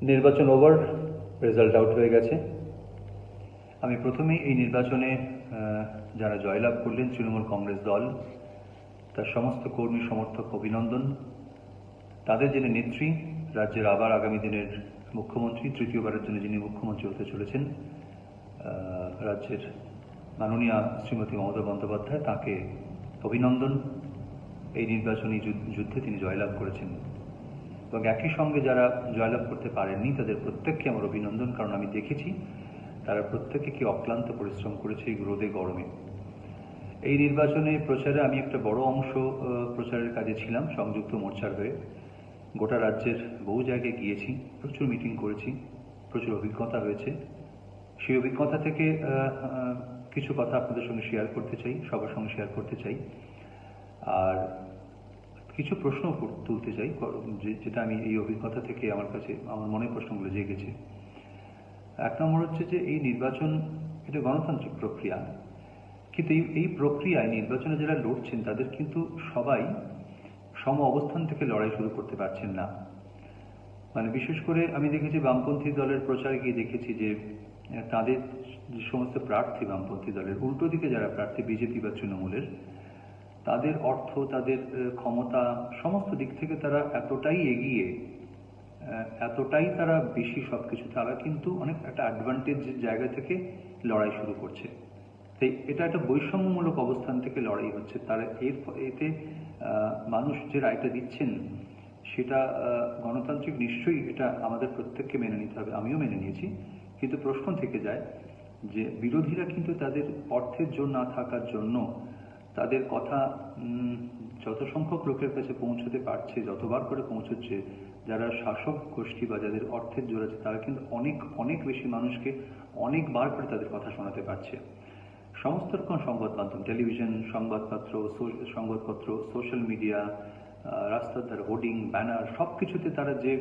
নির্বাচন over, result out হয়ে গেছে। আমি প্রথমেই এই নির্বাচনে যারা জয়লাভ করলেন তৃণমূল কংগ্রেস দল, তার সমস্ত কর্মী সমর্থক অভিনন্দন। তাদের যিনি নেত্রী, রাজ্যের আবার আগামী দিনের মুখ্যমন্ত্রী, তৃতীয়বারের জন্য যিনি মুখ্যমন্ত্রী হতে চলেছেন রাজ্যের মাননীয়া শ্রীমতী মমতা বন্দ্যোপাধ্যায়, তাকে অভিনন্দন। এই নির্বাচনী যুদ্ধে তিনি জয়লাভ করেছেন এবং একই সঙ্গে যারা জয়লাভ করতে পারেননি তাদের প্রত্যেককে আমার অভিনন্দন, কারণ আমি দেখেছি তারা প্রত্যেকে কি অক্লান্ত পরিশ্রম করেছে এই রোদে গরমে। এই নির্বাচনে প্রচারে আমি একটা বড় অংশ প্রচারের কাজে ছিলাম সংযুক্ত মোর্চার হয়ে। গোটা রাজ্যের বহু জায়গায় গিয়েছি, প্রচুর মিটিং করেছি, প্রচুর অভিজ্ঞতা হয়েছে। সেই অভিজ্ঞতা থেকে কিছু কথা আপনাদের সঙ্গে শেয়ার করতে চাই, সবার সঙ্গে শেয়ার করতে চাই, আর কিছু প্রশ্ন তুলতে চাই যেটা আমি এই অভিজ্ঞতা থেকে আমার মনে প্রশ্নগুলো জেগেছে। এক নম্বর হচ্ছে যে এই নির্বাচন এটা গণতান্ত্রিক প্রক্রিয়া, কিন্তু এই প্রক্রিয়ায় নির্বাচনে যারা লড়ছেন তাদের কিন্তু সবাই সম অবস্থান থেকে লড়াই শুরু করতে পারছেন না। মানে বিশেষ করে আমি দেখেছি বামপন্থী দলের প্রচারে গিয়ে দেখেছি যে তাদের যে সমস্ত প্রার্থী বামপন্থী দলের, উল্টো দিকে যারা প্রার্থী বিজেপি বা তৃণমূলের, তাদের অর্থ, তাদের ক্ষমতা, সমস্ত দিক থেকে তারা এতটাই এগিয়ে, এতটাই তারা বেশি সবকিছু, তারা কিন্তু অনেক একটা অ্যাডভান্টেজ জায়গা থেকে লড়াই শুরু করছে। তাই এটা একটা বৈষম্যমূলক অবস্থান থেকে লড়াই হচ্ছে। তারা এতে মানুষ যে রায়টা দিচ্ছেন সেটা গণতান্ত্রিক, নিশ্চয়ই এটা আমাদের প্রত্যেককে মেনে নিতে হবে, আমিও মেনে নিয়েছি। কিন্তু প্রশ্ন থেকে যায় যে বিরোধীরা কিন্তু তাদের অর্থের জোর না থাকার জন্য তাদের কথা যত সংখ্যক লোকের কাছে পৌঁছতে পারছে, যতবার করে পৌঁছচ্ছে, যারা শাসক গোষ্ঠী বা যাদের অর্থের জোর আছে তারা কিন্তু অনেক অনেক বেশি মানুষকে অনেকবার করে তাদের কথা শোনাতে পারছে। সমস্ত রকম সংবাদ মাধ্যম, টেলিভিশন, সংবাদপত্র, সোশ্যাল মিডিয়া, রাস্তার ধারে হোর্ডিং, ব্যানার, সব কিছুতে তারা যে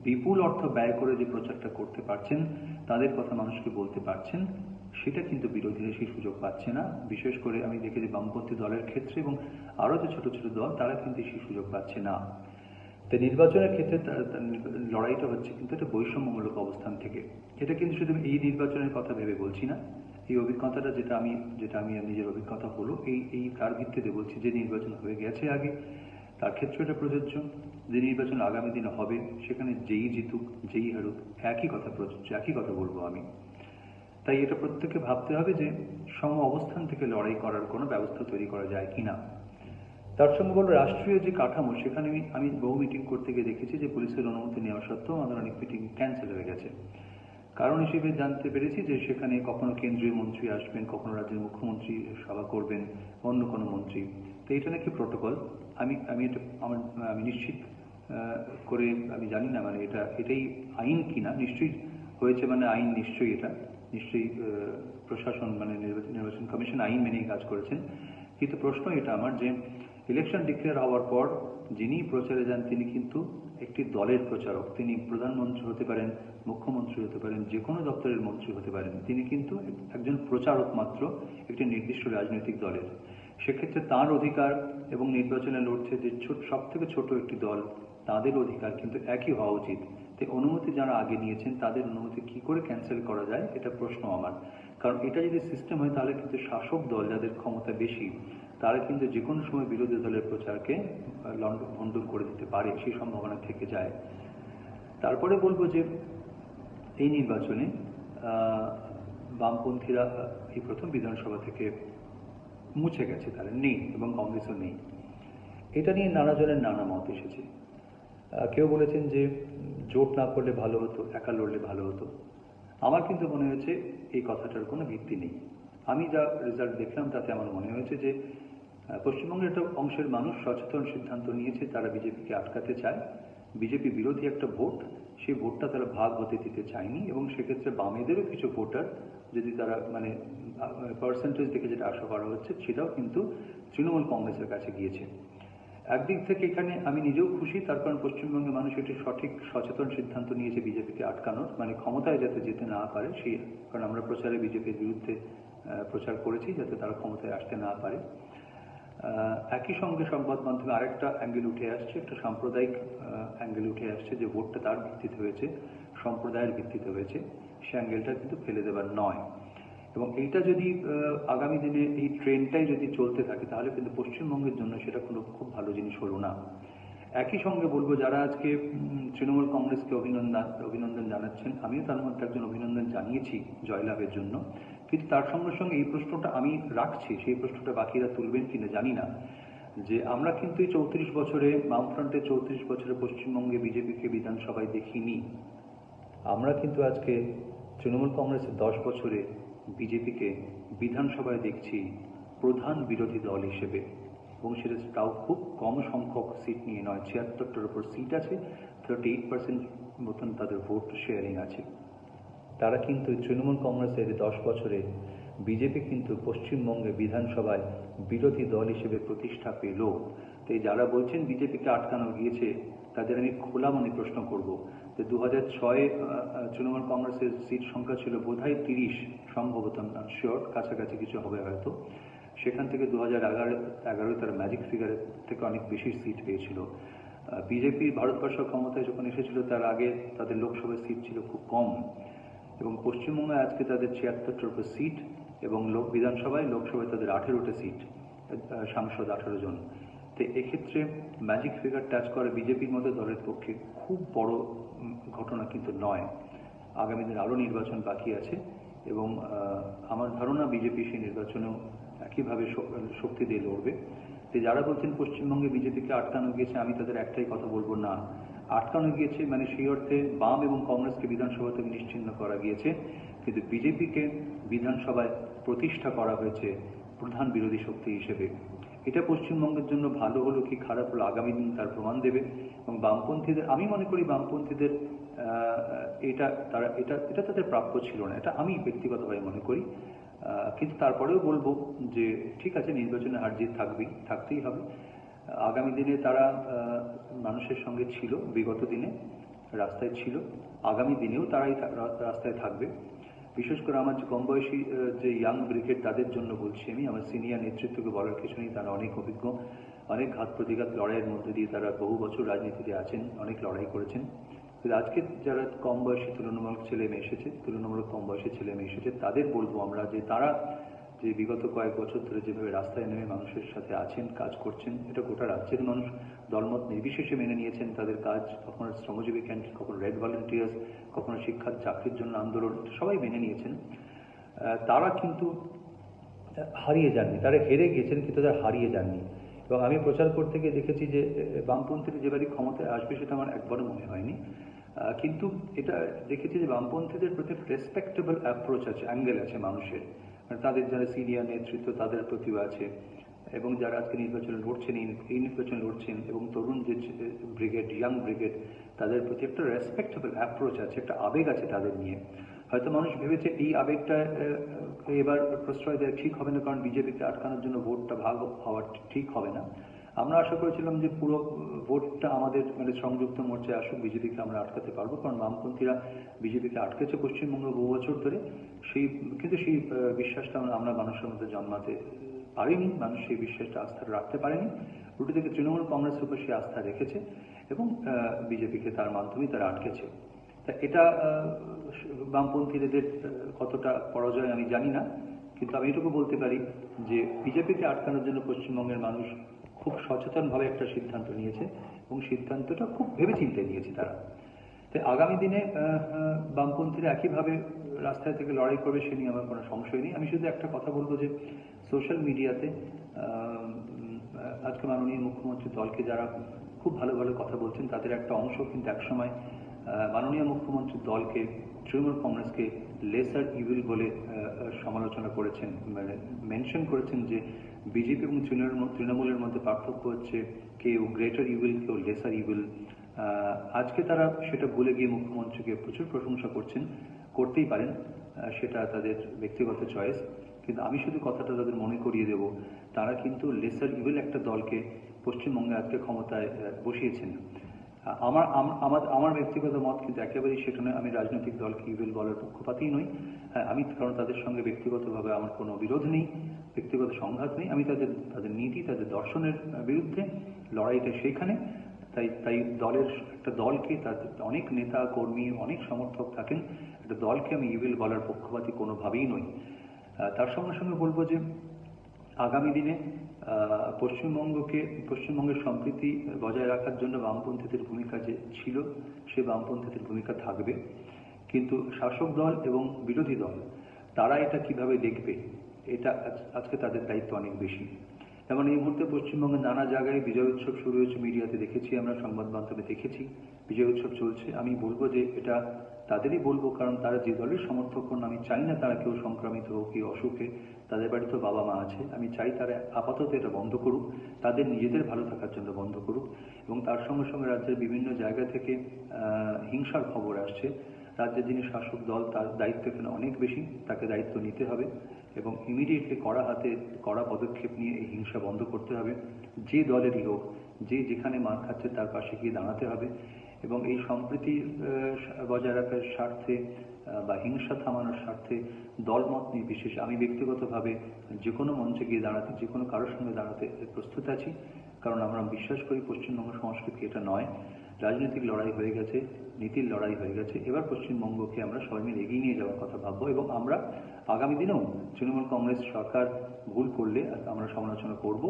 বিপুল অর্থ ব্যয় করে যে প্রচারটা করতে পারছেন, তাদের কথা মানুষকে বলতে পারছেন, সেটা কিন্তু বিরোধীরা সেই সুযোগ পাচ্ছে না। বিশেষ করে আমি দেখেছি বামপন্থী দলের ক্ষেত্রে এবং আরও যে ছোট ছোট দল, তারা কিন্তু সেই সুযোগ পাচ্ছে না। তাই নির্বাচনের ক্ষেত্রে লড়াইটা হচ্ছে কিন্তু একটা বৈষম্যমূলক অবস্থান থেকে। এটা কিন্তু শুধু এই নির্বাচনের কথা ভেবে বলছি না, এই অভিজ্ঞতাটা যেটা আমি নিজের অভিজ্ঞতা হলো এই তার ভিত্তিতে বলছি। যে নির্বাচন হয়ে গেছে আগে, তার ক্ষেত্রে এটা প্রযোজ্য। যে নির্বাচন আগামী দিনে হবে, সেখানে যেই জিতুক যেই হারুক, একই কথা প্রযোজ্য, একই কথা বলবো আমি। তাই এটা প্রত্যেককে ভাবতে হবে যে সম অবস্থান থেকে লড়াই করার কোনো ব্যবস্থা তৈরি করা যায় কিনা। তার সঙ্গে বলবো রাষ্ট্রীয় যে কাঠামো, সেখানে আমি বহু মিটিং করতে গিয়ে দেখেছি যে পুলিশের অনুমতি নেওয়া সত্ত্বেও আমাদের অনেক মিটিং ক্যান্সেল হয়ে গেছে। কারণ হিসেবে জানতে পেরেছি যে সেখানে কখনো কেন্দ্রীয় মন্ত্রী আসবেন, কখনো রাজ্যের মুখ্যমন্ত্রী সভা করবেন, অন্য কোনো মন্ত্রী। তো এটা নাকি প্রটোকল। আমি এটা আমি নিশ্চিত করে আমি জানি না, মানে এটাই আইন কিনা। নিশ্চয়ই হয়েছে, মানে আইন নিশ্চয়ই, এটা নিশ্চয়ই প্রশাসন, মানে নির্বাচন কমিশন আইন মেনেই কাজ করেছেন। কিন্তু প্রশ্ন এটা আমার যে ইলেকশন ডিক্লেয়ার হওয়ার পর যিনি প্রচারে যান তিনি কিন্তু একটি দলের প্রচারক। তিনি প্রধানমন্ত্রী হতে পারেন, মুখ্যমন্ত্রী হতে পারেন, যে কোনো দপ্তরের মন্ত্রী হতে পারেন। তিনি কিন্তু একজন প্রচারক মাত্র একটি নির্দিষ্ট রাজনৈতিক দলের। সেক্ষেত্রে তার অধিকার এবং নির্বাচনে লড়ছে যে সব থেকে ছোট একটি দল, তাদের অধিকার কিন্তু একই হওয়া উচিত। তাই অনুমতি যারা আগে নিয়েছেন তাদের অনুমতি কি করে ক্যান্সেল করা যায়, এটা প্রশ্ন আমার। কারণ এটা যদি সিস্টেম হয় তাহলে কিন্তু শাসক দল, যাদের ক্ষমতা বেশি, তারা কিন্তু যে কোনো সময় বিরোধী দলের প্রচারকে ভণ্ডুল করে দিতে পারে, সেই সম্ভাবনা থেকে যায়। তারপরে বলবো যে এই নির্বাচনে বামপন্থীরা এই প্রথম বিধানসভা থেকে মুছে গেছে, তারা নেই, এবং কংগ্রেসও নেই। এটা নিয়ে নানা জনের নানা মত এসেছে। কেউ বলেছেন যে জোট না করলে ভালো হতো, একা লড়লে ভালো হতো। আমার কিন্তু মনে হয়েছে এই কথাটার কোনো ভিত্তি নেই। আমি যা রেজাল্ট দেখলাম তাতে আমার মনে হয়েছে যে পশ্চিমবঙ্গের একটা অংশের মানুষ সচেতন সিদ্ধান্ত নিয়েছে, তারা বিজেপিকে আটকাতে চায়। বিজেপি বিরোধী একটা ভোট, সেই ভোটটা তারা ভাগ হতে দিতে চায়নি, এবং সেক্ষেত্রে বামেদেরও কিছু ভোটার, যদি তারা মানে পার্সেন্টেজ দেখে যেটা আশা করা হচ্ছে, সেটাও কিন্তু তৃণমূল কংগ্রেসের কাছে গিয়েছে। একদিক থেকে এখানে আমি নিজেও খুশি, তার কারণ পশ্চিমবঙ্গের মানুষ একটি সঠিক সচেতন সিদ্ধান্ত নিয়েছে বিজেপিকে আটকানোর, মানে ক্ষমতায় যাতে যেতে না পারে সেই। কারণ আমরা প্রচারে বিজেপির বিরুদ্ধে প্রচার করেছি যাতে তারা ক্ষমতায় আসতে না পারে। একই সঙ্গে সংবাদ মাধ্যমে আরেকটা অ্যাঙ্গেল উঠে আসছে, একটা সাম্প্রদায়িক অ্যাঙ্গেল উঠে আসছে যে ভোটটা তার ভিত্তিতে হয়েছে, সম্প্রদায়ের ভিত্তিতে হয়েছে, সে অ্যাঙ্গেলটা কিন্তু ফেলে দেবার নয়। এবং এইটা যদি আগামী দিনে এই ট্রেন্ডটাই যদি চলতে থাকে তাহলে কিন্তু পশ্চিমবঙ্গের জন্য সেটা কোনো খুব ভালো জিনিস হলো না। একই সঙ্গে বলবো, যারা আজকে তৃণমূল কংগ্রেসকে অভিনন্দন জানাচ্ছেন, আমিও তার মধ্যে একজন অভিনন্দন জানিয়েছি জয়লাভের জন্য, কিন্তু তার সঙ্গে সঙ্গে এই প্রশ্নটা আমি রাখছি, সেই প্রশ্নটা বাকিরা তুলবেন কিনা জানি না, যে আমরা কিন্তু এই 34 বছরে বামফ্রন্টের 34 বছরে পশ্চিমবঙ্গে বিজেপিকে বিধানসভায় দেখিনি। আমরা কিন্তু আজকে তৃণমূল কংগ্রেসের 10 বছরে বিজেপিকে বিধানসভায় দেখছি প্রধান বিরোধী দল হিসেবে, এবং সেটা তাও খুব কম সংখ্যক সিট নিয়ে নয়, 76টার উপর সিট আছে, 38% মতন তাদের ভোট শেয়ারিং আছে। তারা কিন্তু তৃণমূল কংগ্রেসের 10 বছরে বিজেপি কিন্তু পশ্চিমবঙ্গে বিধানসভায় বিরোধী দল হিসেবে প্রতিষ্ঠা পেল। তো যারা বলছেন বিজেপিকে আটকানো গিয়েছে, তাদের আমি খোলা মনে প্রশ্ন করব যে 2006 তৃণমূল কংগ্রেসের সিট সংখ্যা ছিল বোধহয় 30, সম্ভবত শিওর, কাছাকাছি কিছু হবে হয়তো। সেখান থেকে 2011 তারা ম্যাজিক ফিগারের থেকে অনেক বেশি সিট পেয়েছিল। বিজেপি ভারতবর্ষ ক্ষমতায় যখন এসেছিল তার আগে তাদের লোকসভার সিট ছিল খুব কম, এবং পশ্চিমবঙ্গে আজকে তাদের 76টার উপর সিট, এবং লোকসভায় তাদের 18টা সিট, সাংসদ 18 জন। তো এক্ষেত্রে ম্যাজিক ফিগার টাচ করে বিজেপির মতো দলের পক্ষে খুব বড় ঘটনা কিন্তু নয়। আগামী দিন আরও নির্বাচন বাকি আছে, এবং আমার ধারণা বিজেপি সেই নির্বাচনেও একইভাবে শক্তি দিয়ে লড়বে। তো যারা বলছেন পশ্চিমবঙ্গে বিজেপিকে আটকানো গিয়েছে, আমি তাদের একটাই কথা বলবো, না, আটকানো গিয়েছে মানে সেই অর্থে বাম এবং কংগ্রেসকে বিধানসভা থেকে নিশ্চিহ্ন করা গিয়েছে, কিন্তু বিজেপিকে বিধানসভায় প্রতিষ্ঠা করা হয়েছে প্রধান বিরোধী শক্তি হিসেবে। এটা পশ্চিমবঙ্গের জন্য ভালো হলো কি খারাপ হলো আগামী দিন তার প্রমাণ দেবে। এবং বামপন্থীদের, আমি মনে করি বামপন্থীদের এটা তাদের প্রাপ্য ছিল না, এটা আমি ব্যক্তিগতভাবে মনে করি। কিন্তু তারপরেও বলবো যে ঠিক আছে, নির্বাচনে হার জিত থাকতেই হবে। আগামী দিনে তারা মানুষের সঙ্গে ছিল, বিগত দিনে রাস্তায় ছিল, আগামী দিনেও তারাই রাস্তায় থাকবে। বিশেষ করে আমার যে কম বয়সী যে ইয়াং ব্রিগেড, তাদের জন্য বলছি আমি, আমার সিনিয়র নেতৃত্বকে বলার কিছু নেই, তারা অনেক অভিজ্ঞ, অনেক ঘাত প্রতিঘাত লড়াইয়ের মধ্যে দিয়ে তারা বহু বছর রাজনীতিতে আছেন, অনেক লড়াই করেছেন। কিন্তু আজকে যারা কম বয়সী তুলনামূলক কম বয়সী ছেলে মেয়ে এসেছে, তাদের বলবো আমরা যে তারা যে বিগত কয়েক বছর ধরে যেভাবে রাস্তায় নেমে মানুষের সাথে আছেন, কাজ করছেন, এটা গোটা রাজ্যের মানুষ দলমত নির্বিশেষে মেনে নিয়েছেন তাদের কাজ। কখনো শ্রমজীবী ক্যান্টিন, কখনো রেড ভলেন্টিয়ার্স, কখনো শিক্ষার চাকরির জন্য আন্দোলন, সবাই মেনে নিয়েছেন। তারা কিন্তু হারিয়ে যাননি, তারা হেরে গিয়েছেন কিন্তু তারা হারিয়ে যাননি। এবং আমি প্রচার করতে গিয়ে দেখেছি যে বামপন্থীরা যেবারই ক্ষমতায় আসবে সেটা আমার একবারও মনে হয়নি, কিন্তু এটা দেখেছি যে বামপন্থীদের প্রতি রেসপেক্টেবল অ্যাপ্রোচ আছে, অ্যাঙ্গেল আছে মানুষের, তাদের যারা সিনিয়র নেতৃত্ব তাদের প্রতিও আছে, এবং যারা আজকে নির্বাচনে লড়ছেন, এই নির্বাচনে লড়ছেন, এবং তরুণ যে ব্রিগেড, ইয়াং ব্রিগেড, তাদের প্রতি একটা রেসপেক্টেবল অ্যাপ্রোচ আছে, একটা আবেগ আছে তাদের নিয়ে। হয়তো মানুষ ভেবেছে এই আবেগটা এবার প্রশ্রয় দেওয়া ঠিক হবে না, কারণ বিজেপিকে আটকানোর জন্য ভোটটা ভাগ হওয়া ঠিক হবে না। আমরা আশা করেছিলাম যে পুরো ভোটটা আমাদের সংযুক্ত মোর্চায় আসুক, বিজেপিকে আমরা আটকাতে পারবো, কারণ বামপন্থীরা বিজেপিকে আটকেছে পশ্চিমবঙ্গে বহু বছর ধরে। কিন্তু সেই বিশ্বাসটা আমরা মানুষের মধ্যে জন্মাতে পারিনি, মানুষ সেই বিশ্বাসটা আস্থা রাখতে পারেনি। উল্টো দিকে তৃণমূল কংগ্রেসের উপর সেই আস্থা রেখেছে, এবং বিজেপিকে তার মাধ্যমেই তারা আটকেছে। তা এটা বামপন্থীদের কতটা পরাজয় আমি জানি না, কিন্তু আমি এটুকু বলতে পারি যে বিজেপিকে আটকানোর জন্য পশ্চিমবঙ্গের মানুষ খুব সচেতনভাবে একটা সিদ্ধান্ত নিয়েছে, এবং সিদ্ধান্তটা খুব ভেবেচিন্তে নিয়েছে তারা। তাই আগামী দিনে বামপন্থীরা একইভাবে রাস্তায় থেকে লড়াই করবে, সে নিয়ে আমার কোনো সংশয় নেই। আমি শুধু একটা কথা বলবো যে সোশ্যাল মিডিয়াতে আজকে মাননীয় মুখ্যমন্ত্রী দলকে যারা খুব ভালো ভালো কথা বলছেন, তাদের একটা অংশ কিন্তু একসময় মাননীয় মুখ্যমন্ত্রীর দলকে, তৃণমূল কংগ্রেসকে লেসার ইভিল বলে সমালোচনা করেছেন, মানে মেনশন করেছেন যে বিজেপি এবং তৃণমূলের মধ্যে পার্থক্য হচ্ছে কেউ গ্রেটার ইভিল, কেউ লেসার ইভিল। আজকে তারা সেটা ভুলে গিয়ে মুখ্যমন্ত্রীকে প্রচুর প্রশংসা করতেই পারেন, সেটা তাদের ব্যক্তিগত চয়েস। কিন্তু আমি শুধু কথাটা তাদের মনে করিয়ে দেব, তারা কিন্তু লেসার ইভিল একটা দলকে পশ্চিমবঙ্গে আজকে ক্ষমতায় বসিয়েছেন। আমার ব্যক্তিগত মত কিন্তু একেবারেই সেটা নয়। আমি রাজনৈতিক দলকে ইভিল বলার পক্ষপাতই নই। হ্যাঁ, আমি কারণ তাদের সঙ্গে ব্যক্তিগতভাবে আমার কোনো বিরোধ নেই, ব্যক্তিগত সংঘাত নেই। আমি তাদের নীতি, তাদের দর্শনের বিরুদ্ধে লড়াইটা সেইখানে। তাই একটা দলকে, তাদের অনেক নেতা কর্মী, অনেক সমর্থক থাকেন, একটা দলকে আমি ইভিল বলার পক্ষপাতী কোনোভাবেই নই। তার সঙ্গে সঙ্গে বলবো যে আগামী দিনে পশ্চিমবঙ্গের সম্প্রীতি বজায় রাখার জন্য বামপন্থীদের ভূমিকা যে ছিল, সে বামপন্থীদের ভূমিকা থাকবে। কিন্তু শাসক দল এবং বিরোধী দল তারা এটা কিভাবে দেখবে, এটা আজকে তাদের দায়িত্ব অনেক বেশি। যেমন এই মুহূর্তে পশ্চিমবঙ্গের নানা জায়গায় বিজয় উৎসব শুরু হয়েছে, মিডিয়াতে দেখেছি, আমরা সংবাদ মাধ্যমে দেখেছি বিজয় উৎসব চলছে। আমি বলবো যে এটা তাদেরই বলবো, কারণ তারা যে দলের সমর্থক হন, আমি চাই না তারা কেউ সংক্রামিত হোক, কেউ অসুখে, তাদের বাড়িতেও বাবা মা আছে। আমি চাই তারা আপাতত এটা বন্ধ করুক, তাদের নিজেদের ভালো থাকার জন্য বন্ধ করুক। এবং তার সঙ্গে সঙ্গে রাজ্যের বিভিন্ন জায়গা থেকে হিংসার খবর আসছে। রাজ্যের যিনি শাসক দল, তার দায়িত্ব এখানে অনেক বেশি, তাকে দায়িত্ব নিতে হবে এবং ইমিডিয়েটলি কড়া পদক্ষেপ নিয়ে এই হিংসা বন্ধ করতে হবে। যে দলেরই হোক, যে যেখানে মার খাচ্ছে তার পাশে গিয়ে দাঁড়াতে হবে এবং এই সম্প্রীতি বজায় রাখার স্বার্থে বা হিংসা থামানোর স্বার্থে দলমত নির্বিশেষে আমি ব্যক্তিগতভাবে যে কোনো মঞ্চে গিয়ে দাঁড়াতে, যে কোনো কারোর সঙ্গে দাঁড়াতে প্রস্তুত আছি। কারণ আমরা বিশ্বাস করি পশ্চিমবঙ্গ সংস্কৃতি এটা নয়। রাজনৈতিক লড়াই হয়ে গেছে, নীতির লড়াই হয়ে গেছে। এবার পশ্চিমবঙ্গকে আমরা সবাই মিলে এগিয়ে নিয়ে যাওয়ার কথা ভাববো এবং আমরা আগামী দিনেও তৃণমূল কংগ্রেস সরকার ভুল করলে আমরা সমালোচনা করব,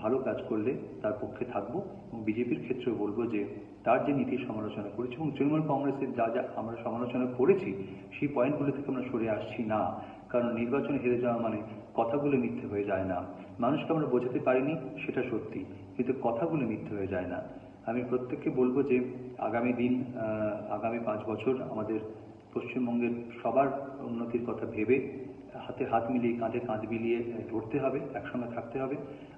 ভালো কাজ করলে তার পক্ষে থাকবো। এবং বিজেপির ক্ষেত্রেও বলবো যে তার যে নীতির সমালোচনা করেছি এবং তৃণমূল কংগ্রেসের যা আমরা সমালোচনা করেছি সেই পয়েন্টগুলো থেকে আমরা সরে আসছি না। কারণ নির্বাচনে হেরে যাওয়া মানে কথাগুলো মিথ্যে হয়ে যায় না। মানুষকে আমরা বোঝাতে পারিনি সেটা সত্যি, কিন্তু কথাগুলো মিথ্যে হয়ে যায় না। আমি প্রত্যেককে বলবো যে আগামী 5 বছর আমাদের পশ্চিমবঙ্গের সবার উন্নতির কথা ভেবে হাতে হাত মিলিয়ে, কাঁধে কাঁধ মিলিয়ে লড়তে হবে, একসঙ্গে থাকতে হবে।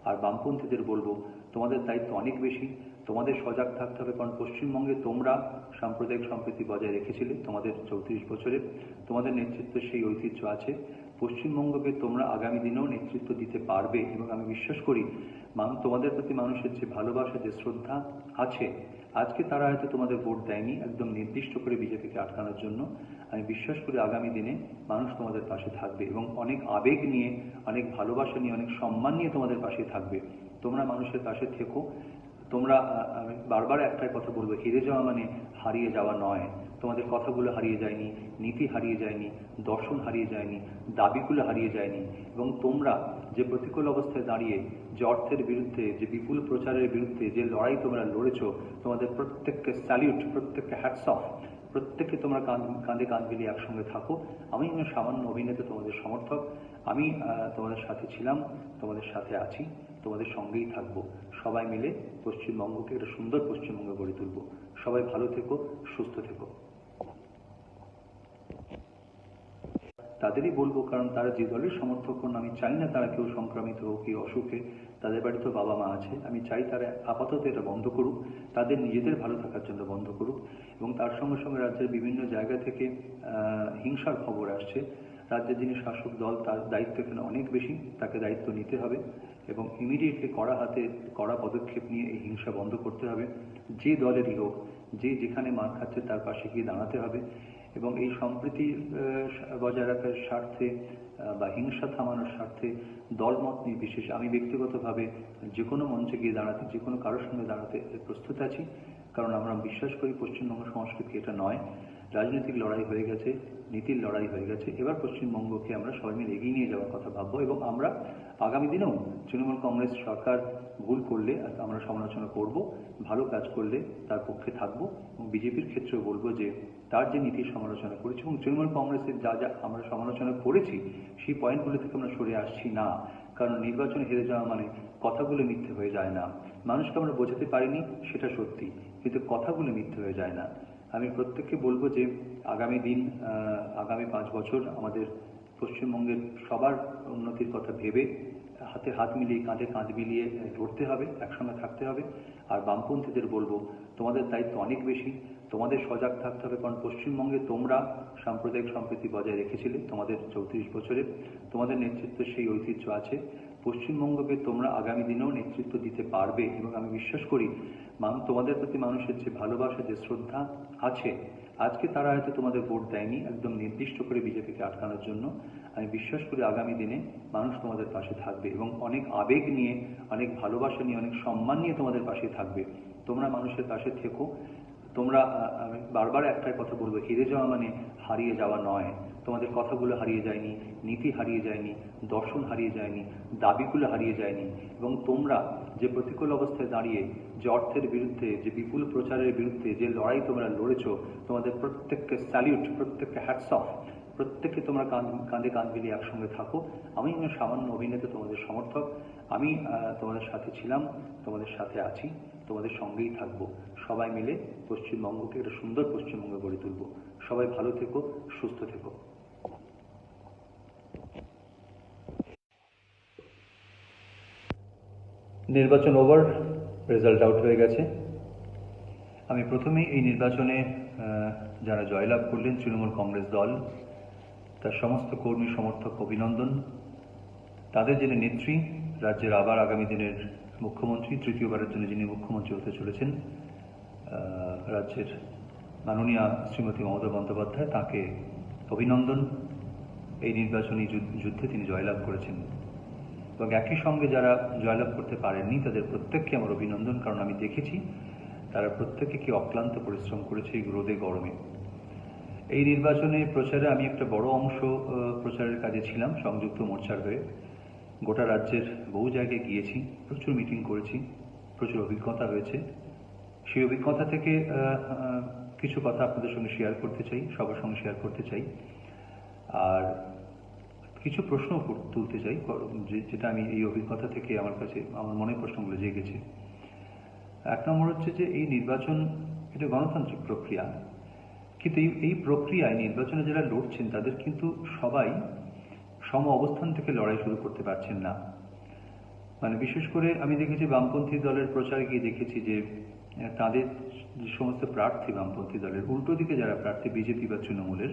আর বামপন্থীদের বলবো তোমাদের দায়িত্ব অনেক বেশি, তোমাদের সজাগ থাকতে হবে। কারণ পশ্চিমবঙ্গে তোমরা সাম্প্রদায়িক সম্প্রীতি বজায় রেখেছিলে তোমাদের 34 বছরে, তোমাদের নেতৃত্বের সেই ঐতিহ্য আছে। পশ্চিমবঙ্গকে তোমরা আগামী দিনেও নেতৃত্ব দিতে পারবে এবং আমি বিশ্বাস করি তোমাদের প্রতি মানুষের যে ভালোবাসা, যে শ্রদ্ধা আছে, আজকে তারা হয়তো তোমাদের ভোট দেয়নি একদম নির্দিষ্ট করে বিজেপিকে আটকানোর জন্য। আমি বিশ্বাস করি আগামী দিনে মানুষ তোমাদের পাশে থাকবে এবং অনেক আবেগ নিয়ে, অনেক ভালোবাসা নিয়ে, অনেক সম্মান নিয়ে তোমাদের পাশে থাকবে। তোমরা মানুষের পাশে থেকো। তোমরা, আমি বারবার একটাই কথা বলবো, হেরে যাওয়া মানে হারিয়ে যাওয়া নয়। তোমাদের কথাগুলো হারিয়ে যায়নি, নীতি হারিয়ে যায়নি, দর্শন হারিয়ে যায়নি, দাবিগুলো হারিয়ে যায়নি। এবং তোমরা যে প্রতিকূল অবস্থায় দাঁড়িয়ে, যে অর্থের বিরুদ্ধে, যে বিপুল প্রচারের বিরুদ্ধে যে লড়াই তোমরা লড়েছো, তোমাদের প্রত্যেককে স্যালিউট, প্রত্যেককে হ্যাটস অফ। প্রত্যেককে তোমরা কাঁধে কাঁধ মিলিয়ে একসঙ্গে থাকো। আমি সামান্য অভিনেতা, তোমাদের সমর্থক। আমি তোমাদের সাথে ছিলাম, তোমাদের সাথে আছি, তোমাদের সঙ্গেই থাকবো। সবাই মিলে পশ্চিমবঙ্গকে একটা সুন্দর পশ্চিমবঙ্গ গড়ে তুলব। সবাই ভালো থেকো, সুস্থ থেকো। তাদেরই বলবো, কারণ তারা যে দলের সমর্থক হন, আমি চাই না তারা কেউ সংক্রামিত হোক, কেউ অসুখে, তাদের বাড়িতেও বাবা মা আছে। আমি চাই তারা আপাতত এটা বন্ধ করুক, তাদের নিজেদের ভালো থাকার জন্য বন্ধ করুক। এবং তার সঙ্গে সঙ্গে রাজ্যের বিভিন্ন জায়গা থেকে হিংসার খবর আসছে। রাজ্যের যিনি শাসক দল, তার দায়িত্ব এখানে অনেক বেশি, তাকে দায়িত্ব নিতে হবে এবং ইমিডিয়েটলি কড়া পদক্ষেপ নিয়ে এই হিংসা বন্ধ করতে হবে। যে দলেরই হোক, যে যেখানে মার খাচ্ছে তার পাশে গিয়ে দাঁড়াতে হবে এবং এই সম্প্রীতি বজায় রাখার স্বার্থে বা হিংসা থামানোর স্বার্থে দলমত নির্বিশেষে আমি ব্যক্তিগতভাবে যে কোনো মঞ্চে গিয়ে দাঁড়াতে, যে কোনো কারোর সঙ্গে দাঁড়াতে প্রস্তুত আছি। কারণ আমরা বিশ্বাস করি পশ্চিমবঙ্গ সংস্কৃতি এটা নয়। রাজনৈতিক লড়াই হয়ে গেছে, নীতির লড়াই হয়ে গেছে। এবার পশ্চিমবঙ্গকে আমরা সবাই মিলে এগিয়ে নিয়ে যাওয়ার কথা ভাববো এবং আমরা আগামী দিনেও তৃণমূল কংগ্রেস সরকার ভুল করলে আমরা সমালোচনা করব, ভালো কাজ করলে তার পক্ষে থাকবো। এবং বিজেপির ক্ষেত্রেও বলবো যে তার যে নীতির সমালোচনা করেছি এবং তৃণমূল কংগ্রেসের যা আমরা সমালোচনা করেছি সেই পয়েন্টগুলো থেকে আমরা সরে আসছি না। কারণ নির্বাচনে হেরে যাওয়া মানে কথাগুলো মিথ্যে হয়ে যায় না। মানুষকে আমরা বোঝাতে পারিনি সেটা সত্যি, কিন্তু কথাগুলো মিথ্যে হয়ে যায় না। আমি প্রত্যেককে বলবো যে আগামী 5 বছর আমাদের পশ্চিমবঙ্গের সবার উন্নতির কথা ভেবে হাতে হাত মিলিয়ে, কাঁধে কাঁধ মিলিয়ে লড়তে হবে, একসঙ্গে থাকতে হবে। আর বামপন্থীদের বলবো তোমাদের দায়িত্ব অনেক বেশি, তোমাদের সজাগ থাকতে হবে। কারণ পশ্চিমবঙ্গে তোমরা সাম্প্রদায়িক সম্প্রীতি বজায় রেখেছিলে তোমাদের 34 বছরে, তোমাদের নেতৃত্বের সেই ঐতিহ্য আছে। পশ্চিমবঙ্গকে তোমরা আগামী দিনেও নেতৃত্ব দিতে পারবে এবং আমি বিশ্বাস করি তোমাদের প্রতি মানুষের যে ভালোবাসা, যে শ্রদ্ধা আছে, আজকে তারা হয়তো তোমাদের ভোট দেয়নি একদম নির্দিষ্ট করে বিজেপিকে আটকানোর জন্য। আমি বিশ্বাস করি আগামী দিনে মানুষ তোমাদের পাশে থাকবে এবং অনেক আবেগ নিয়ে, অনেক ভালোবাসা নিয়ে, অনেক সম্মান নিয়ে তোমাদের পাশে থাকবে। তোমরা মানুষের পাশে থেকো। তোমরা, আমি বারবার একটাই কথা বলবো, হেরে যাওয়া মানে হারিয়ে যাওয়া নয়। তোমাদের কথাগুলো হারিয়ে যায়নি, নীতি হারিয়ে যায়নি, দর্শন হারিয়ে যায়নি, দাবিগুলো হারিয়ে যায়নি। এবং তোমরা যে প্রতিকূল অবস্থায় দাঁড়িয়ে যে অর্থের বিরুদ্ধে, যে বিপুল প্রচারের বিরুদ্ধে যে লড়াই তোমরা লড়েছো, তোমাদের প্রত্যেককে স্যালিউট, প্রত্যেককে হ্যাটস অফ। প্রত্যেককে তোমরা কাঁধে কাঁধ মিলিয়ে একসঙ্গে থাকো। আমি সামান্য অভিনেতা, তোমাদের সমর্থক। আমি তোমাদের সাথে ছিলাম, তোমাদের সাথে আছি, তোমাদের সঙ্গেই থাকবো। সবাই মিলে পশ্চিমবঙ্গকে একটা সুন্দর পশ্চিমবঙ্গ গড়ে তুলব। সবাই ভালো থেকো, সুস্থ থেকো। নির্বাচন ওভার, রেজাল্ট আউট হয়ে গেছে। আমি প্রথমেই এই নির্বাচনে যারা জয়লাভ করলেন তৃণমূল কংগ্রেস দল, তার সমস্ত কর্মী সমর্থক অভিনন্দন। তাদের যিনি নেত্রী, রাজ্যের আবার আগামী দিনের মুখ্যমন্ত্রী, তৃতীয়বারের জন্য যিনি মুখ্যমন্ত্রী হতে চলেছেন, রাজ্যের মাননীয়া শ্রীমতী মমতা বন্দ্যোপাধ্যায়, তাকে অভিনন্দন। এই নির্বাচনী যুদ্ধে তিনি জয়লাভ করেছেন এবং একই সঙ্গে যারা জয়লাভ করতে পারেননি তাদের প্রত্যেককে আমার অভিনন্দন, কারণ আমি দেখেছি তারা প্রত্যেকে কি অক্লান্ত পরিশ্রম করেছে এই রোদে গরমে। এই নির্বাচনে প্রচারে আমি একটা বড় অংশ প্রচারের কাজে ছিলাম সংযুক্ত মোর্চার হয়ে। গোটা রাজ্যের বহু জায়গায় গিয়েছি, প্রচুর মিটিং করেছি, প্রচুর অভিজ্ঞতা হয়েছে। সেই অভিজ্ঞতা থেকে কিছু কথা আপনাদের সঙ্গে শেয়ার করতে চাই, সবার সঙ্গে শেয়ার করতে চাই। আর কিছু প্রশ্ন তুলতে চাই, যেটা আমি এই অভিজ্ঞতা থেকে আমার মনে প্রশ্নগুলো জেগেছে। এক নম্বর হচ্ছে যে এই নির্বাচন এটা গণতান্ত্রিক প্রক্রিয়া, কিন্তু এই প্রক্রিয়ায় নির্বাচনে যারা লড়ছেন তাদের কিন্তু সবাই সম অবস্থান থেকে লড়াই শুরু করতে পারছেন না। মানে বিশেষ করে আমি দেখেছি বামপন্থী দলের প্রচারে গিয়ে দেখেছি যে তাদের যে সমস্ত প্রার্থী বামপন্থী দলের, উল্টো দিকে যারা প্রার্থী বিজেপি বা তৃণমূলের,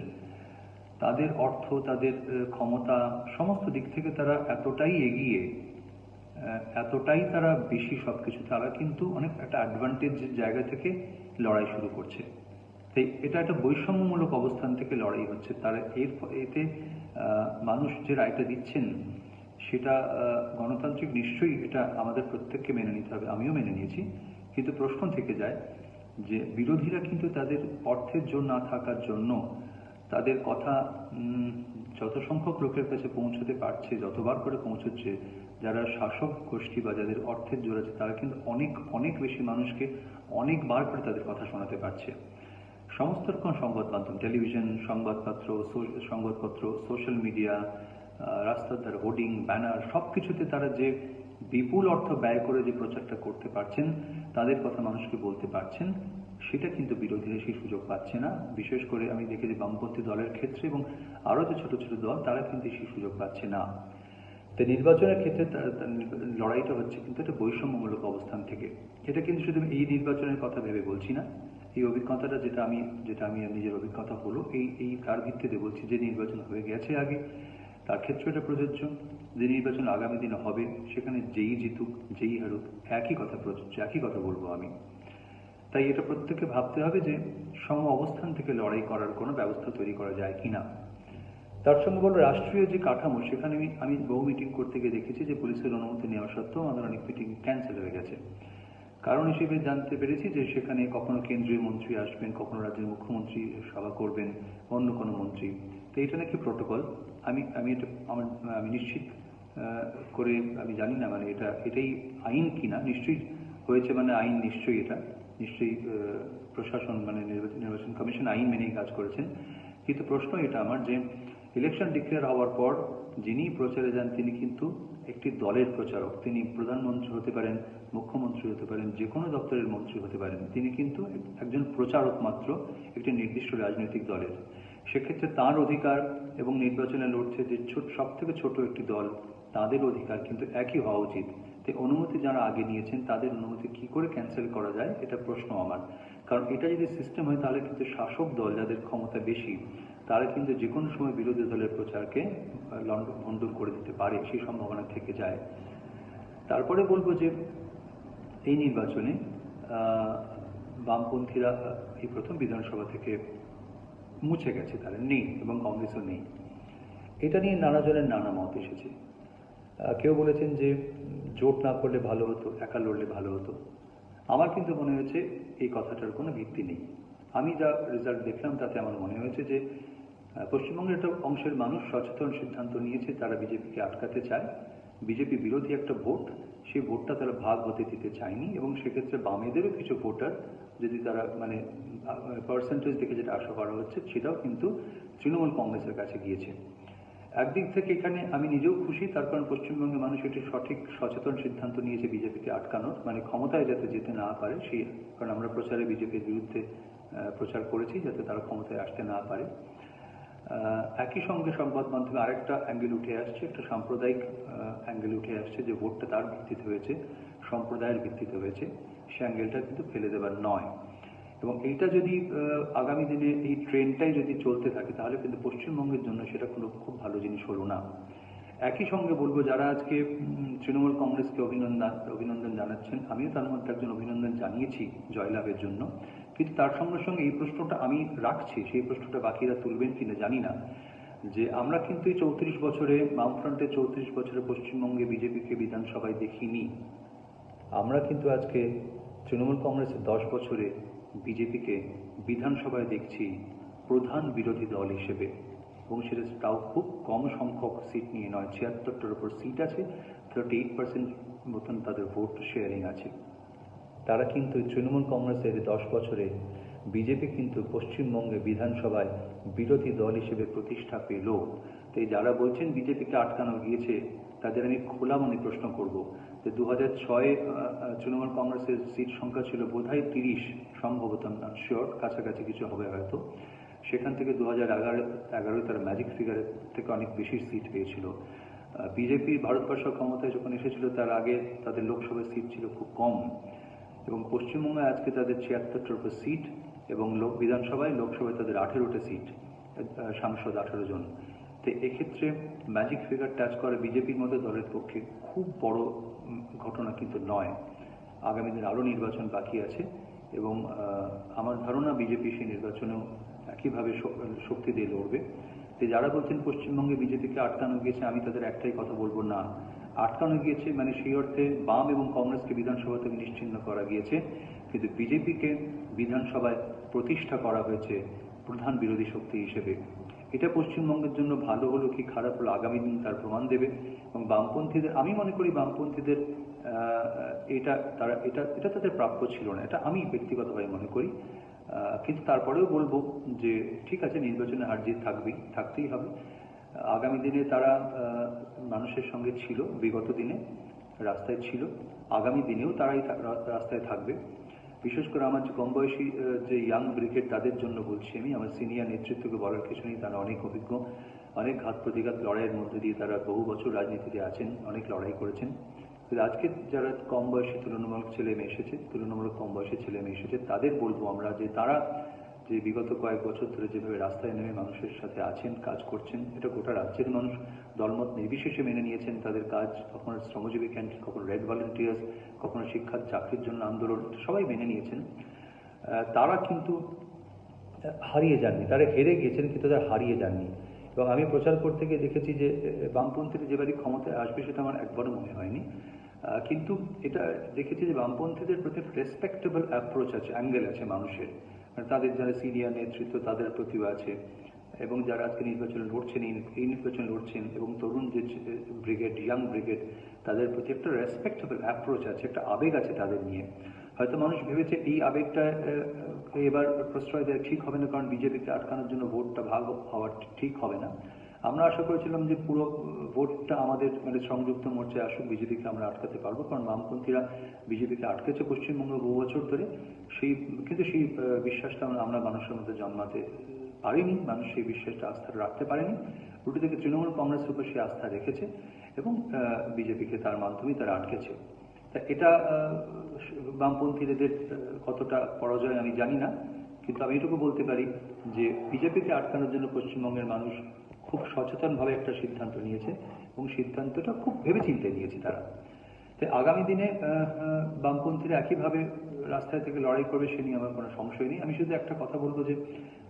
তাদের অর্থ, তাদের ক্ষমতা, সমস্ত দিক থেকে তারা এতটাই এগিয়ে, এতটাই তারা বেশি সবকিছু, তারা কিন্তু অনেক একটা অ্যাডভান্টেজ জায়গা থেকে লড়াই শুরু করছে। তাই এটা একটা বৈষম্যমূলক অবস্থান থেকে লড়াই হচ্ছে। তারা এতে মানুষ যে রায়টা দিচ্ছেন সেটা গণতান্ত্রিক, নিশ্চয়ই এটা আমাদের প্রত্যেককে মেনে নিতে হবে, আমিও মেনে নিয়েছি। কিন্তু প্রশ্ন থেকে যায় যে বিরোধীরা কিন্তু তাদের অর্থের জোর না থাকার জন্য তাদের কথা যত সংখ্যক লোকের কাছে পৌঁছতে পারছে, যতবার করে পৌঁছচ্ছে, যারা শাসক গোষ্ঠী বা যাদের অর্থের জোর আছে তারা কিন্তু অনেক অনেক বেশি মানুষকে অনেকবার করে তাদের কথা শোনাতে পারছে। সমস্ত রকম সংবাদ মাধ্যম, টেলিভিশন, সংবাদপত্র, সোশ্যাল মিডিয়া, রাস্তার ধারে হোর্ডিং, ব্যানার, সবকিছুতে তারা যে বিপুল অর্থ ব্যয় করে যে প্রচারটা করতে পারছেন, তাদের কথা মানুষকে বলতে পারছেন, সেটা কিন্তু বিরোধীরা সেই সুযোগ পাচ্ছে না। বিশেষ করে আমি দেখেছি বামপন্থী দলের ক্ষেত্রে এবং আরও যে ছোট ছোট দল, তারা কিন্তু সেই সুযোগ পাচ্ছে না। তাই নির্বাচনের ক্ষেত্রে লড়াইটা হচ্ছে কিন্তু একটা বৈষম্যমূলক অবস্থান থেকে। এটা কিন্তু শুধু এই নির্বাচনের কথা ভেবে বলছি না, এই অভিজ্ঞতাটা যেটা আমি নিজের অভিজ্ঞতা হলো এই তার ভিত্তিতে বলছি। যে নির্বাচন হয়ে গেছে আগে, তার ক্ষেত্রে এটা প্রযোজ্য। যে নির্বাচন আগামী দিনে হবে, সেখানে যেই জিতুক যেই হারুক, একই কথা প্রযোজ্য, একই কথা বলবো আমি। তাই এটা প্রত্যেককে ভাবতে হবে যে সম অবস্থান থেকে লড়াই করার কোনো ব্যবস্থা তৈরি করা যায় কিনা। তার সঙ্গে বলবো রাষ্ট্রীয় যে কাঠামো, সেখানে আমি বহু মিটিং করতে গিয়ে দেখেছি যে পুলিশের অনুমতি নেওয়া সত্ত্বেও আমাদের অনেক মিটিং ক্যান্সেল হয়ে গেছে। কারণ হিসেবে জানতে পেরেছি যে সেখানে কখনো কেন্দ্রীয় মন্ত্রী আসবেন, কখনো রাজ্যের মুখ্যমন্ত্রী সভা করবেন, অন্য কোনো মন্ত্রী। তো এটা নাকি প্রটোকল। আমি নিশ্চিত করে আমি জানি না, মানে এটাই আইন কিনা। নিশ্চয়ই হয়েছে, মানে আইন নিশ্চয়ই, এটা নিশ্চয়ই প্রশাসন, মানে নির্বাচন কমিশন আইন মেনেই কাজ করেছেন। কিন্তু প্রশ্ন এটা আমার যে ইলেকশন ডিক্লেয়ার হওয়ার পর যিনি প্রচারে যান তিনি কিন্তু একটি দলের প্রচারক। তিনি প্রধানমন্ত্রী হতে পারেন, মুখ্যমন্ত্রী হতে পারেন, যে কোনো দপ্তরের মন্ত্রী হতে পারেন। তিনি কিন্তু একজন প্রচারক মাত্র একটি নির্দিষ্ট রাজনৈতিক দলের। সেক্ষেত্রে তার অধিকার এবং নির্বাচনে লড়ছে যে সব থেকে ছোট একটি দল, তাদের অধিকার কিন্তু একই হওয়া উচিত। তাই অনুমতি যারা আগে নিয়েছেন তাদের অনুমতি কি করে ক্যান্সেল করা যায়, এটা প্রশ্ন আমার। কারণ এটা যদি সিস্টেম হয় তাহলে কিন্তু শাসক দল, যাদের ক্ষমতা বেশি, তারা কিন্তু যে কোনো সময় বিরোধী দলের প্রচারকে লণ্ডভণ্ড করে দিতে পারে, সেই সম্ভাবনা থেকে যায়। তারপরে বলবো যে এই নির্বাচনে বামপন্থীরা এই প্রথম বিধানসভা থেকে মুছে গেছে, তারা নেই এবং কংগ্রেসও নেই। এটা নিয়ে নানা জনের নানা মত এসেছে। কেউ বলেছেন যে জোট না করলে ভালো হতো, একা লড়লে ভালো হতো। আমার কিন্তু মনে হয়েছে এই কথাটার কোনো ভিত্তি নেই। আমি যা রেজাল্ট দেখলাম তাতে আমার মনে হয়েছে যে পশ্চিমবঙ্গের একটা অংশের মানুষ সচেতন সিদ্ধান্ত নিয়েছে, তারা বিজেপিকে আটকাতে চায়। বিজেপি বিরোধী একটা ভোট, সেই ভোটটা তারা ভাগ হতে দিতে চায়নি, এবং সেক্ষেত্রে বামেদেরও কিছু ভোটার, যদি তারা মানে পার্সেন্টেজ থেকে যেটা আশা করা হচ্ছে, সেটাও কিন্তু তৃণমূল কংগ্রেসের কাছে গিয়েছে। একদিক থেকে এখানে আমি নিজেও খুশি, তার কারণ পশ্চিমবঙ্গের মানুষ একটি সঠিক সচেতন সিদ্ধান্ত নিয়েছে বিজেপিকে আটকানোর, মানে ক্ষমতায় যাতে যেতে না পারে সেই, কারণ আমরা প্রচারে বিজেপির বিরুদ্ধে প্রচার করেছি যাতে তারা ক্ষমতায় আসতে না পারে। একই সঙ্গে সংবাদ মাধ্যমে আরেকটা অ্যাঙ্গেল উঠে আসছে, একটা সাম্প্রদায়িক অ্যাঙ্গেল উঠে আসছে, যে ভোটটা তার ভিত্তিতে হয়েছে, সম্প্রদায়ের ভিত্তিতে হয়েছে, সে অ্যাঙ্গেলটা কিন্তু ফেলে দেবার নয়। এবং এইটা যদি আগামী দিনে এই ট্রেন্ডটাই যদি চলতে থাকে, তাহলে কিন্তু পশ্চিমবঙ্গের জন্য সেটা কোনো খুব ভালো জিনিস হলো না। একই সঙ্গে বলবো, যারা আজকে তৃণমূল কংগ্রেসকে অভিনন্দন জানাচ্ছেন, আমিও তার মধ্যে একজন অভিনন্দন জানিয়েছি জয়লাভের জন্য, কিন্তু তার সঙ্গে সঙ্গে এই প্রশ্নটা আমি রাখছি, সেই প্রশ্নটা বাকিরা তুলবেন কিনা জানি না, যে আমরা কিন্তু এই 34 বছরে, বামফ্রন্টের 34 বছরে পশ্চিমবঙ্গে বিজেপিকে বিধানসভায় দেখিনি। আমরা কিন্তু আজকে তৃণমূল কংগ্রেসের 10 বছরে বিজেপিকে বিধানসভায় দেখছি প্রধান বিরোধী দল হিসেবে, এবং সেটাও খুব কম সংখ্যক সিট নিয়ে নয়, 76টার উপর সিট আছে, 38% মতন তাদের ভোট শেয়ারিং আছে। তারা কিন্তু তৃণমূল কংগ্রেসের 10 বছরে বিজেপি কিন্তু পশ্চিমবঙ্গে বিধানসভায় বিরোধী দল হিসেবে প্রতিষ্ঠা পেল। তো যারা বলছেন বিজেপিকে আটকানো গিয়েছে, তাদের আমি খোলা মনে প্রশ্ন করব যে 2006 তৃণমূল কংগ্রেসের সিট সংখ্যা ছিল বোধহয় 30, সম্ভবত নট শিওর, কাছাকাছি কিছু হবে হয়তো। সেখান থেকে 2011 তারা ম্যাজিক ফিগারের থেকে অনেক বেশি সিট পেয়েছিল। বিজেপি ভারতবর্ষ ক্ষমতায় যখন এসেছিল, তার আগে তাদের লোকসভার সিট ছিল খুব কম, এবং পশ্চিমবঙ্গে আজকে তাদের 76টার উপর সিট, এবং লোকসভায় তাদের 18টা সিট, সাংসদ 18 জন। তো এক্ষেত্রে ম্যাজিক ফিগার টাচ করা বিজেপির মতো দলের পক্ষে খুব বড় ঘটনা কিন্তু নয়। আগামী দিন আরও নির্বাচন বাকি আছে, এবং আমার ধারণা বিজেপি সেই নির্বাচনেও একইভাবে শক্তি দিয়ে লড়বে। তো যারা বলছেন পশ্চিমবঙ্গে বিজেপিকে আটকানো গিয়েছে, আমি তাদের একটাই কথা বলবো, না, আটকানো গিয়েছে মানে সেই অর্থে বাম এবং কংগ্রেসকে বিধানসভা থেকে নিশ্চিহ্ন করা গিয়েছে, কিন্তু বিজেপিকে বিধানসভায় প্রতিষ্ঠা করা হয়েছে প্রধান বিরোধী শক্তি হিসেবে। এটা পশ্চিমবঙ্গের জন্য ভালো হলো কি খারাপ হলো, আগামী দিন তার প্রমাণ দেবে। এবং বামপন্থীদের, আমি মনে করি বামপন্থীদের এটা তাদের প্রাপ্য ছিল না, এটা আমি ব্যক্তিগতভাবে মনে করি। কিন্তু তারপরেও বলবো যে ঠিক আছে, নির্বাচনে হার জিত থাকতেই হবে। আগামী দিনে তারা মানুষের সঙ্গে ছিল, বিগত দিনে রাস্তায় ছিল, আগামী দিনেও তারাই রাস্তায় থাকবে। বিশেষ করে আমার যে কম বয়সী যে ইয়াং ব্রিগেড, তাদের জন্য বলছি আমি, আমার সিনিয়র নেতৃত্বকে বলার কিছু নেই, তারা অনেক অভিজ্ঞ, অনেক ঘাত প্রতিঘাত লড়াইয়ের মধ্যে দিয়ে তারা বহু বছর রাজনীতিতে আছেন, অনেক লড়াই করেছেন। কিন্তু আজকে যারা কম বয়সী তুলনামূলক কম বয়সী ছেলে মেয়ে এসেছে, তাদের বলবো আমরা যে তারা যে বিগত কয়েক বছর ধরে যেভাবে রাস্তায় নেমে মানুষের সাথে আছেন, কাজ করছেন, এটা গোটা রাজ্যের মানুষ দলমত নির্বিশেষে মেনে নিয়েছেন তাদের কাজ। কখনো শ্রমজীবী ক্যান্টিন, কখনো রেড ভলেন্টিয়ার্স, কখনো শিক্ষার চাকরির জন্য আন্দোলন, সবাই মেনে নিয়েছেন। তারা কিন্তু হারিয়ে যাননি, তারা হেরে গিয়েছেন কিন্তু তারা হারিয়ে যাননি। এবং আমি প্রচার করতে গিয়ে দেখেছি যে বামপন্থীরা যেবারই ক্ষমতায় আসবে সেটা আমার একবারও মনে হয়নি, কিন্তু এটা দেখেছি যে বামপন্থীদের প্রতি রেসপেক্টেবল অ্যাপ্রোচ আছে, অ্যাঙ্গেল আছে মানুষের, মানে তাদের যারা সিনিয়র নেতৃত্ব তাদের প্রতিভা আছে, এবং যারা আজকে নির্বাচনে লড়ছেন, এই নির্বাচনে লড়ছেন, এবং তরুণ যে ব্রিগেড, ইয়াং ব্রিগেড, তাদের প্রতি একটা রেসপেক্টেবল অ্যাপ্রোচ আছে, একটা আবেগ আছে তাদের নিয়ে। হয়তো মানুষ ভেবেছে এই আবেগটা এবার প্রশ্রয় দেওয়া ঠিক হবে না, কারণ বিজেপিকে আটকানোর জন্য ভোটটা ভাগ হওয়া ঠিক হবে না। আমরা আশা করেছিলাম যে পুরো ভোটটা আমাদের মানে সংযুক্ত মোর্চায় আসুক, বিজেপিকে আমরা আটকাতে পারবো, কারণ বামপন্থীরা বিজেপিকে আটকেছে পশ্চিমবঙ্গে বহু বছর ধরে। কিন্তু সেই বিশ্বাসটা আমরা মানুষের মধ্যে জন্মাতে পারিনি, মানুষ সেই বিশ্বাসটা আস্থা রাখতে পারেনি। উল্টো থেকে তৃণমূল কংগ্রেসের উপর সেই আস্থা রেখেছে, এবং বিজেপিকে তার মাধ্যমেই তারা আটকেছে। তা এটা বামপন্থীদের কতটা পরাজয় আমি জানি না, কিন্তু আমি এটুকু বলতে পারি যে বিজেপিকে আটকানোর জন্য পশ্চিমবঙ্গের মানুষ খুব সচেতনভাবে একটা সিদ্ধান্ত নিয়েছে এবং সিদ্ধান্তটা খুব ভেবেচিন্তে নিয়েছে তারা। তাই আগামী দিনে বামপন্থীরা একইভাবে রাস্তায় থেকে লড়াই করবে সে নিয়ে আমার কোনো সংশয় নেই। আমি শুধু একটা কথা বলবো যে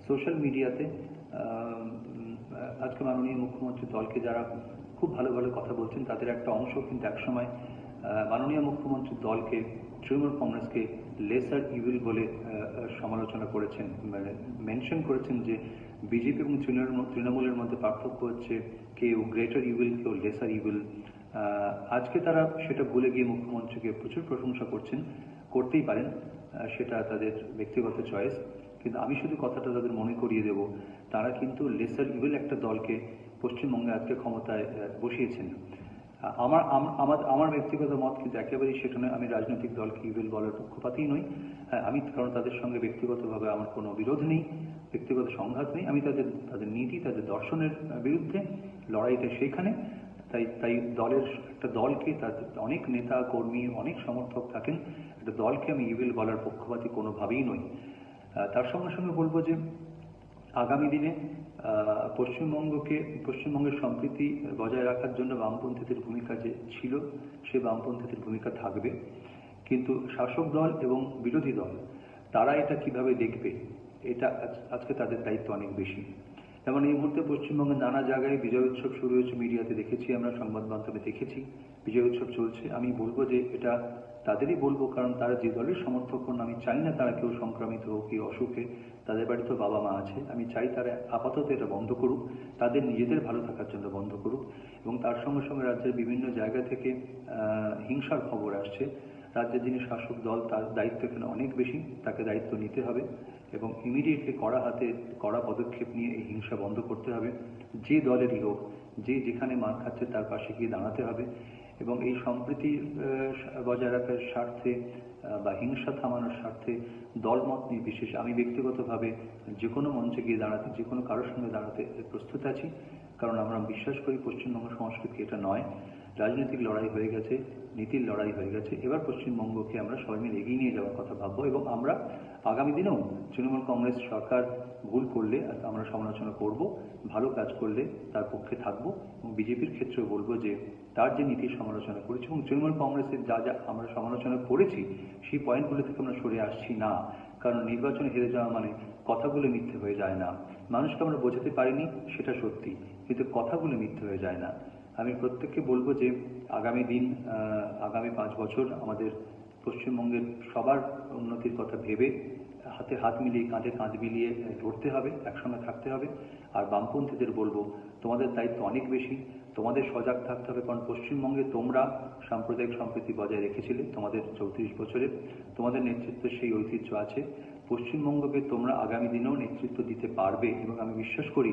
সোশ্যাল মিডিয়াতে আজকে মাননীয় মুখ্যমন্ত্রী দলকে যারা খুব ভালো ভালো কথা বলছেন তাদের একটা অংশ কিন্তু একসময় মাননীয় মুখ্যমন্ত্রীর দলকে তৃণমূল কংগ্রেসকে লেসার ইভিল বলে সমালোচনা করেছেন, মানে মেনশন করেছেন যে বিজেপি এবং তৃণমূলের মধ্যে পার্থক্য হচ্ছে কেউ গ্রেটার ইভিল কেউ লেসার ইভিল। আজকে তারা সেটা ভুলে গিয়ে মুখ্যমন্ত্রীকে প্রচুর প্রশংসা করছেন, করতেই পারেন, সেটা তাদের ব্যক্তিগত চয়েস। কিন্তু আমি শুধু কথাটা তাদের মনে করিয়ে দেব, তারা কিন্তু লেসার ইভিল একটা দলকে পশ্চিমবঙ্গে আজকে ক্ষমতায় বসিয়েছেন। আমার ব্যক্তিগত মত কিন্তু একেবারেই সেটা নয়। আমি রাজনৈতিক দলকে ইভিল বলার পক্ষপাতই নই। আমি কারণ তাদের সঙ্গে ব্যক্তিগতভাবে আমার কোনো বিরোধ নেই, ব্যক্তিগত সংঘাত নেই। আমি তাদের নীতি তাদের দর্শনের বিরুদ্ধে লড়াইটা সেইখানে। তাই দলের একটা দলকে তাদের অনেক নেতা কর্মী অনেক সমর্থক থাকেন, একটা দলকে আমি ইভিল বলার পক্ষপাতী কোনোভাবেই নই। তার সঙ্গে সঙ্গে বলবো যে আগামী দিনে পশ্চিমবঙ্গের সম্প্রীতি বজায় রাখার জন্য বামপন্থীদের ভূমিকা যে ছিল সে বামপন্থীদের ভূমিকা থাকবে, কিন্তু শাসক দল এবং বিরোধী দল তারা এটা কিভাবে দেখবে এটা আজকে তাদের দায়িত্ব অনেক বেশি। যেমন এই মুহূর্তে পশ্চিমবঙ্গের নানা জায়গায় বিজয় উৎসব শুরু হয়েছে, মিডিয়াতে দেখেছি, আমরা সংবাদ মাধ্যমে দেখেছি বিজয় উৎসব চলছে। আমি বলবো যে এটা তাদেরই বলবো, কারণ তারা যে দলের সমর্থক হন, আমি চাই না তারা কেউ সংক্রামিত হোক কি অসুখে, তাদের বাড়িতেও বাবা মা আছে। আমি চাই তারা আপাতত এটা বন্ধ করুক, তাদের নিজেদের ভালো থাকার জন্য বন্ধ করুক। এবং তার সঙ্গে সঙ্গে রাজ্যের বিভিন্ন জায়গা থেকে হিংসার খবর আসছে। রাজ্যের যিনি শাসক দল তার দায়িত্ব এখানে অনেক বেশি, তাকে দায়িত্ব নিতে হবে এবং ইমিডিয়েটলি কড়া পদক্ষেপ নিয়ে এই হিংসা বন্ধ করতে হবে। যে দলেরই হোক, যে যেখানে মার খাচ্ছে তার পাশে গিয়ে দাঁড়াতে হবে এবং এই সম্প্রীতি বজায় রাখার স্বার্থে বা হিংসা থামানোর স্বার্থে দলমত নির্বিশেষে আমি ব্যক্তিগতভাবে যে কোনো মঞ্চে গিয়ে দাঁড়াতে, যে কোনো কারোর সঙ্গে দাঁড়াতে প্রস্তুত আছি। কারণ আমরা বিশ্বাস করি পশ্চিমবঙ্গ সংস্কৃতি এটা নয়। রাজনৈতিক লড়াই হয়ে গেছে, নীতির লড়াই হয়ে গেছে, এবার পশ্চিমবঙ্গকে আমরা সবাই মিলে এগিয়ে নিয়ে যাওয়ার কথা ভাববো এবং আমরা আগামী দিনেও তৃণমূল কংগ্রেস সরকার ভুল করলে আমরা সমালোচনা করব, ভালো কাজ করলে তার পক্ষে থাকবো এবং বিজেপির ক্ষেত্রেও বলবো যে তার যে নীতির সমালোচনা করেছি এবং তৃণমূল কংগ্রেসের যা যা আমরা সমালোচনা করেছি সেই পয়েন্টগুলো থেকে আমরা সরে আসছি না। কারণ নির্বাচনে হেরে যাওয়া মানে কথাগুলো মিথ্যে হয়ে যায় না। মানুষকে আমরা বোঝাতে পারিনি সেটা সত্যি, কিন্তু কথাগুলো মিথ্যে হয়ে যায় না। আমি প্রত্যেককে বলবো যে আগামী 5 বছর আমাদের পশ্চিমবঙ্গের সবার উন্নতির কথা ভেবে হাতে হাত মিলিয়ে কাঁধে কাঁধ মিলিয়ে লড়তে হবে, একসঙ্গে থাকতে হবে। আর বামপন্থীদের বলবো তোমাদের দায়িত্ব অনেক বেশি, তোমাদের সজাগ থাকতে হবে। কারণ পশ্চিমবঙ্গে তোমরা সাম্প্রদায়িক সম্প্রীতি বজায় রেখেছিলে তোমাদের 34 বছরে, তোমাদের নেতৃত্বের সেই ঐতিহ্য আছে। পশ্চিমবঙ্গকে তোমরা আগামী দিনেও নেতৃত্ব দিতে পারবে এবং আমি বিশ্বাস করি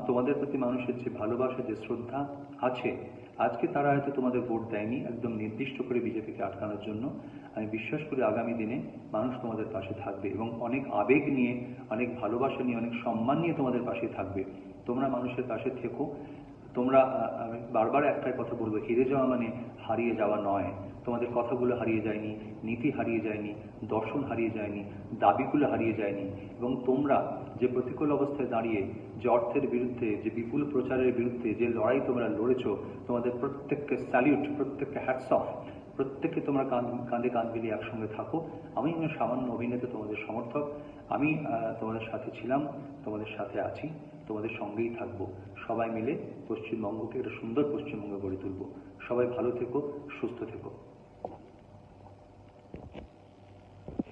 তোমাদের প্রতি মানুষের যে ভালোবাসা, যে শ্রদ্ধা আছে, আজকে তারা হয়তো তোমাদের ভোট দেয়নি একদম নির্দিষ্ট করে বিজেপিকে আটকানোর জন্য। আমি বিশ্বাস করি আগামী দিনে মানুষ তোমাদের পাশে থাকবে এবং অনেক আবেগ নিয়ে, অনেক ভালোবাসা নিয়ে, অনেক সম্মান নিয়ে তোমাদের পাশে থাকবে। তোমরা মানুষের পাশে থেকো। তোমরা, আমি বারবার একটাই কথা বলবো, হেরে যাওয়া মানে হারিয়ে যাওয়া নয়। তোমাদের কথাগুলো হারিয়ে যায়নি, নীতি হারিয়ে যায়নি, দর্শন হারিয়ে যায়নি, দাবিগুলো হারিয়ে যায়নি। এবং তোমরা যে প্রতিকূল অবস্থায় দাঁড়িয়ে যে অর্থের বিরুদ্ধে, যে বিপুল প্রচারের বিরুদ্ধে যে লড়াই তোমরা লড়েছো, তোমাদের প্রত্যেককে স্যালিউট, প্রত্যেককে হ্যাটস অফ। প্রত্যেককে তোমরা কাঁধে কাঁধ মিলিয়ে একসঙ্গে থাকো। আমি সামান্য অভিনেতা তোমাদের সমর্থক, আমি তোমাদের সাথে ছিলাম, তোমাদের সাথে আছি, তোমাদের সঙ্গেই থাকবো। সবাই মিলে পশ্চিমবঙ্গকে একটা সুন্দর পশ্চিমবঙ্গ গড়ে তুলবো। সবাই ভালো থেকো, সুস্থ থেকো।